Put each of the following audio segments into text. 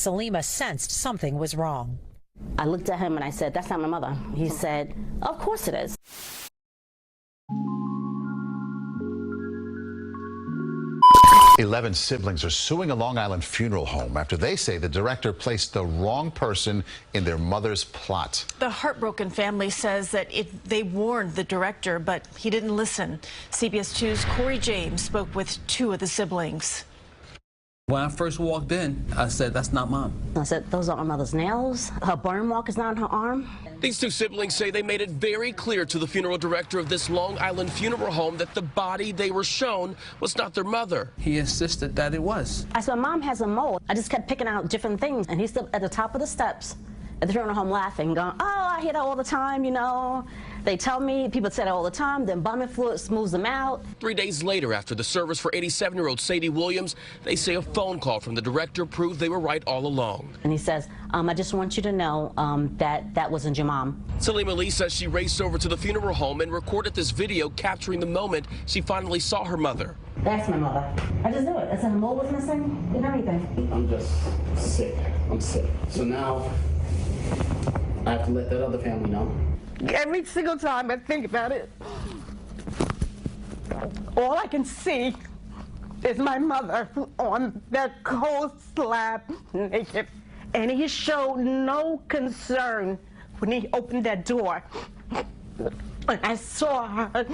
Salima sensed something was wrong. I looked at him and I said, "That's not my mother." He said, "Of course it is." 11 siblings are suing a Long Island funeral home after they say the director placed the wrong person in their mother's plot. The heartbroken family says that they warned the director, but he didn't listen. CBS 2's Corey James spoke with two of the siblings. When I first walked in, I said, "That's not Mom." I said, "Those are our mother's nails. Her burn mark is not on her arm." These two siblings say they made it very clear to the funeral director of this Long Island funeral home that the body they were shown was not their mother. He insisted that it was. I said, "Mom has a mole." I just kept picking out different things, and he's still at the top of the steps at the funeral home laughing, going, "Oh, I hear that all the time, you know. They tell me, people say that all the time, then embalming fluid smooths them out." 3 days later, after the service for 87-year-old Sadie Williams, they say a phone call from the director proved they were right all along. And he says, "I just want you to know that wasn't your mom." Salima Lee says she raced over to the funeral home and recorded this video capturing the moment she finally saw her mother. "That's my mother. I just knew it. I said her mole was missing and everything." I'm just sick. I'm sick. So now I have to let that other family know. Every single time I think about it, all I can see is my mother on that cold slab naked. And he showed no concern when he opened that door. And I saw her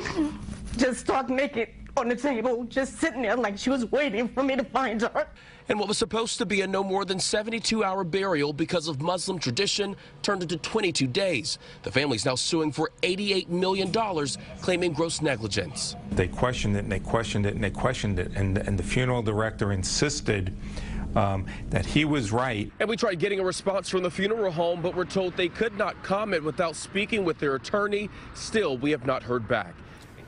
just stark naked on the table, just sitting there like she was waiting for me to find her. And what was supposed to be a no more than 72-hour burial because of Muslim tradition turned into 22 days. The family's now suing for $88 million, claiming gross negligence. They questioned it and they questioned it and they questioned it, and the funeral director insisted that he was right. And we tried getting a response from the funeral home, but we're told they could not comment without speaking with their attorney. Still, we have not heard back.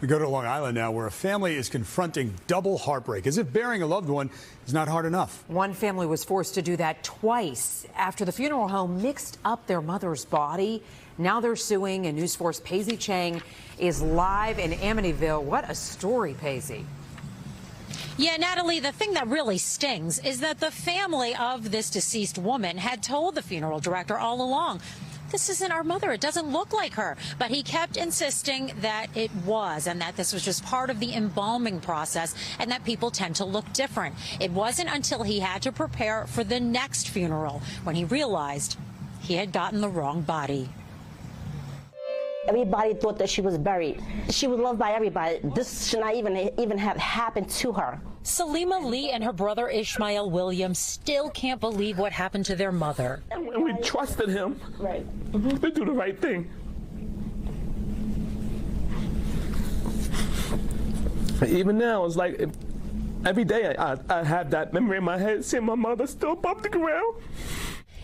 We go to Long Island now, where a family is confronting double heartbreak, as if burying a loved one is not hard enough. One family was forced to do that twice after the funeral home mixed up their mother's body. Now they're suing, and News 4's Paisy Chang is live in Amityville. What a story, Paisy. Yeah, Natalie, the thing that really stings is that the family of this deceased woman had told the funeral director all along, "This isn't our mother. It doesn't look like her." But he kept insisting that it was, and that this was just part of the embalming process, and that people tend to look different. It wasn't until he had to prepare for the next funeral when he realized he had gotten the wrong body. Everybody thought that she was buried. She was loved by everybody. This should not even have happened to her. Salima Lee and her brother Ishmael Williams still can't believe what happened to their mother. And we trusted him to do the right thing. Even now, it's like every day I have that memory in my head, seeing my mother still above the ground.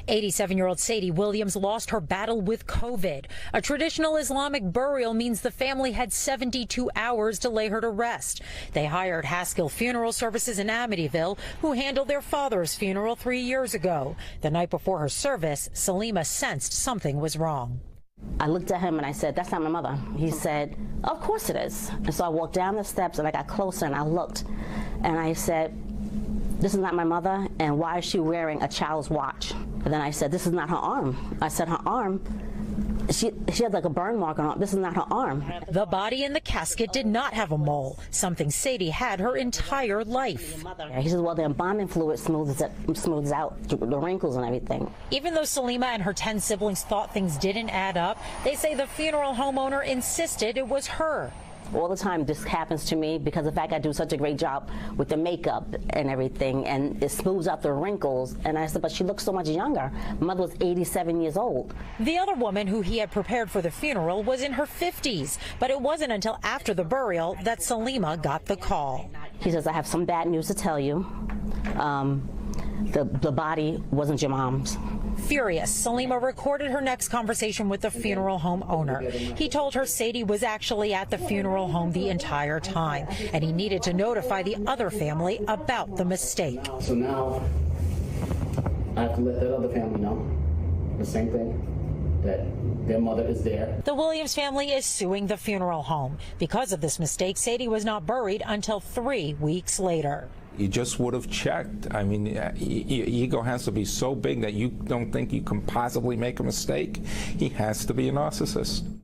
87-year-old Sadie Williams lost her battle with COVID. A traditional Islamic burial means the family had 72 hours to lay her to rest. They hired Haskell Funeral Services in Amityville, who handled their father's funeral 3 years ago. The night before her service, Salima sensed something was wrong. I looked at him and I said, "That's not my mother." He said, "Of course it is." And so I walked down the steps and I got closer and I looked and I said, "This is not my mother, and why is she wearing a child's watch?" And then I said, "This is not her arm." I said, "Her arm, she had like a burn mark on her. This is not her arm." The body in the casket did not have a mole, something Sadie had her entire life. He says, "Well, the embalming fluid smooths out the wrinkles and everything." Even though Salima and her 10 siblings thought things didn't add up, they say the funeral homeowner insisted it was her. All the time this happens to me because of the fact I do such a great job with the makeup and everything, and it smooths out the wrinkles. And I said, "But she looks so much younger." My mother was 87 years old. The other woman who he had prepared for the funeral was in her 50s, but it wasn't until after the burial that Salima got the call. He says, "I have some bad news to tell you. The body wasn't your mom's." Furious, Salima recorded her next conversation with the funeral home owner. He told her Sadie was actually at the funeral home the entire time, and he needed to notify the other family about the mistake. So now I have to let that other family know the same thing, that their mother is there. The Williams family is suing the funeral home. Because of this mistake, Sadie was not buried until 3 weeks later. You just would have checked. I mean, your ego has to be so big that you don't think you can possibly make a mistake. He has to be a narcissist.